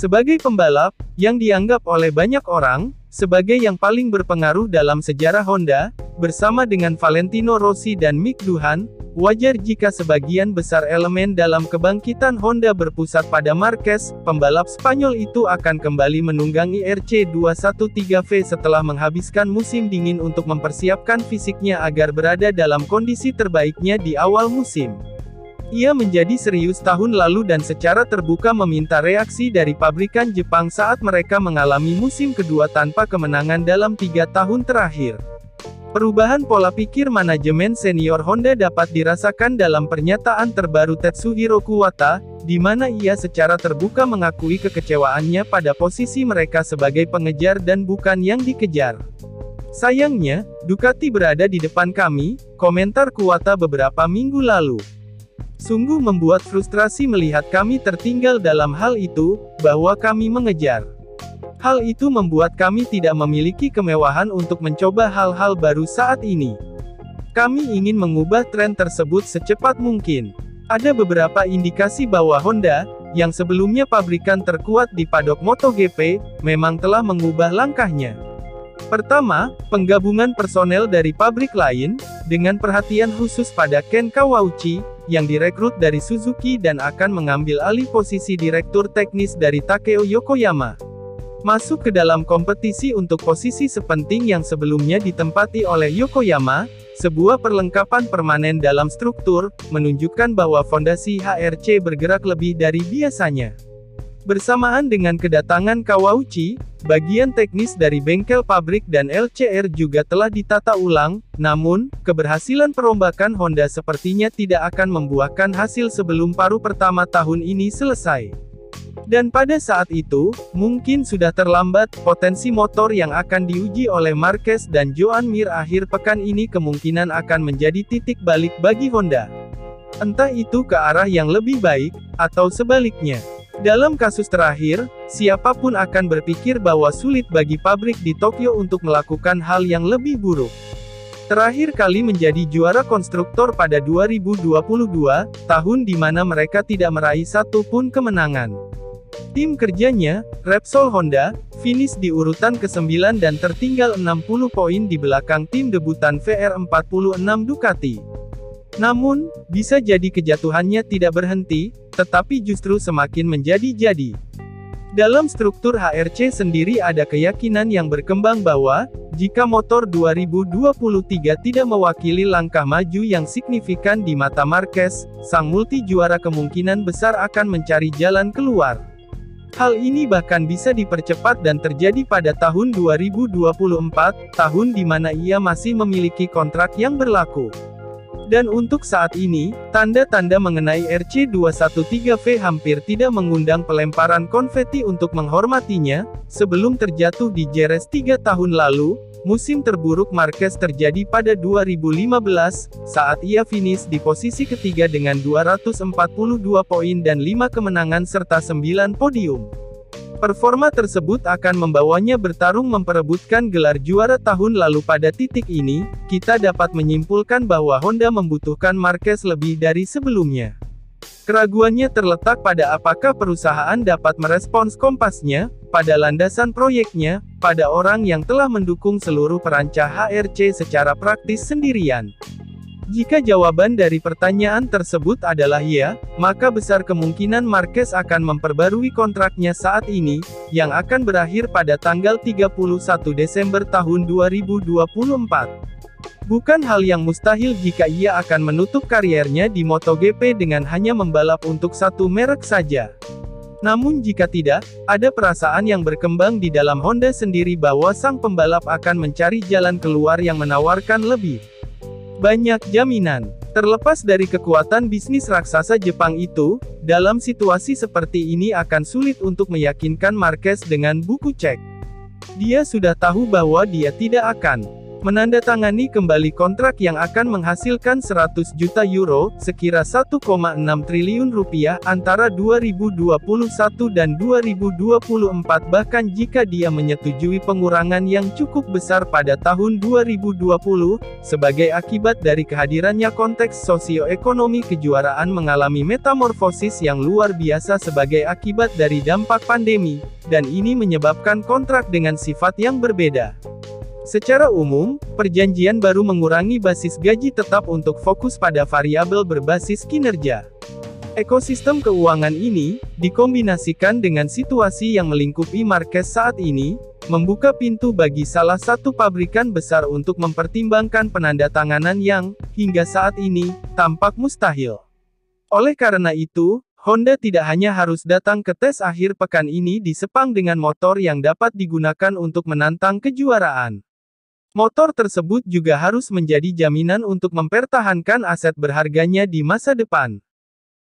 Sebagai pembalap, yang dianggap oleh banyak orang, sebagai yang paling berpengaruh dalam sejarah Honda, bersama dengan Valentino Rossi dan Mick Doohan, wajar jika sebagian besar elemen dalam kebangkitan Honda berpusat pada Marquez, pembalap Spanyol itu akan kembali menunggangi RC213V setelah menghabiskan musim dingin untuk mempersiapkan fisiknya agar berada dalam kondisi terbaiknya di awal musim. Ia menjadi serius tahun lalu dan secara terbuka meminta reaksi dari pabrikan Jepang saat mereka mengalami musim kedua tanpa kemenangan dalam 3 tahun terakhir. Perubahan pola pikir manajemen senior Honda dapat dirasakan dalam pernyataan terbaru Tetsuhiro Kuwata, di mana ia secara terbuka mengakui kekecewaannya pada posisi mereka sebagai pengejar dan bukan yang dikejar. Sayangnya, Ducati berada di depan kami, komentar Kuwata beberapa minggu lalu. Sungguh membuat frustrasi melihat kami tertinggal dalam hal itu, bahwa kami mengejar. Hal itu membuat kami tidak memiliki kemewahan untuk mencoba hal-hal baru saat ini. Kami ingin mengubah tren tersebut secepat mungkin. Ada beberapa indikasi bahwa Honda, yang sebelumnya pabrikan terkuat di padok MotoGP, memang telah mengubah langkahnya. Pertama, penggabungan personel dari pabrik lain, dengan perhatian khusus pada Ken Kawauchi, yang direkrut dari Suzuki dan akan mengambil alih posisi direktur teknis dari Takeo Yokoyama. Masuk ke dalam kompetisi untuk posisi sepenting yang sebelumnya ditempati oleh Yokoyama, sebuah perlengkapan permanen dalam struktur, menunjukkan bahwa fondasi HRC bergerak lebih dari biasanya. Bersamaan dengan kedatangan Kawauchi, bagian teknis dari bengkel pabrik dan LCR juga telah ditata ulang, namun, keberhasilan perombakan Honda sepertinya tidak akan membuahkan hasil sebelum paruh pertama tahun ini selesai. Dan pada saat itu, mungkin sudah terlambat, potensi motor yang akan diuji oleh Marquez dan Joan Mir akhir pekan ini kemungkinan akan menjadi titik balik bagi Honda. Entah itu ke arah yang lebih baik, atau sebaliknya. Dalam kasus terakhir, siapapun akan berpikir bahwa sulit bagi pabrik di Tokyo untuk melakukan hal yang lebih buruk. Terakhir kali menjadi juara konstruktor pada 2022, tahun di mana mereka tidak meraih satu pun kemenangan. Tim kerjanya, Repsol Honda, finish di urutan ke-9 dan tertinggal 60 poin di belakang tim debutan VR46 Ducati. Namun, bisa jadi kejatuhannya tidak berhenti, tetapi justru semakin menjadi-jadi. Dalam struktur HRC sendiri ada keyakinan yang berkembang bahwa, jika motor 2023 tidak mewakili langkah maju yang signifikan di mata Marquez, sang multi juara kemungkinan besar akan mencari jalan keluar. Hal ini bahkan bisa dipercepat dan terjadi pada tahun 2024, tahun di mana ia masih memiliki kontrak yang berlaku. Dan untuk saat ini, tanda-tanda mengenai RC213V hampir tidak mengundang pelemparan konveti untuk menghormatinya, sebelum terjatuh di Jerez 3 tahun lalu, musim terburuk Marquez terjadi pada 2015, saat ia finish di posisi ketiga dengan 242 poin dan 5 kemenangan serta 9 podium. Performa tersebut akan membawanya bertarung memperebutkan gelar juara tahun lalu. Pada titik ini, kita dapat menyimpulkan bahwa Honda membutuhkan Marquez lebih dari sebelumnya. Keraguannya terletak pada apakah perusahaan dapat merespons kompasnya, pada landasan proyeknya, pada orang yang telah mendukung seluruh perancah HRC secara praktis sendirian. Jika jawaban dari pertanyaan tersebut adalah iya, maka besar kemungkinan Marquez akan memperbarui kontraknya saat ini, yang akan berakhir pada tanggal 31 Desember tahun 2024. Bukan hal yang mustahil jika ia akan menutup kariernya di MotoGP dengan hanya membalap untuk satu merek saja. Namun jika tidak, ada perasaan yang berkembang di dalam Honda sendiri bahwa sang pembalap akan mencari jalan keluar yang menawarkan lebih banyak jaminan. Terlepas dari kekuatan bisnis raksasa Jepang itu, dalam situasi seperti ini akan sulit untuk meyakinkan Marquez dengan buku cek. Dia sudah tahu bahwa dia tidak akan menandatangani kembali kontrak yang akan menghasilkan 100 juta euro, sekira 1,6 triliun rupiah, antara 2021 dan 2024 bahkan jika dia menyetujui pengurangan yang cukup besar pada tahun 2020, sebagai akibat dari kehadirannya konteks sosioekonomi kejuaraan mengalami metamorfosis yang luar biasa sebagai akibat dari dampak pandemi, dan ini menyebabkan kontrak dengan sifat yang berbeda. Secara umum, perjanjian baru mengurangi basis gaji tetap untuk fokus pada variabel berbasis kinerja. Ekosistem keuangan ini, dikombinasikan dengan situasi yang melingkupi Marques saat ini, membuka pintu bagi salah satu pabrikan besar untuk mempertimbangkan penandatanganan yang, hingga saat ini, tampak mustahil. Oleh karena itu, Honda tidak hanya harus datang ke tes akhir pekan ini di Sepang dengan motor yang dapat digunakan untuk menantang kejuaraan. Motor tersebut juga harus menjadi jaminan untuk mempertahankan aset berharganya di masa depan.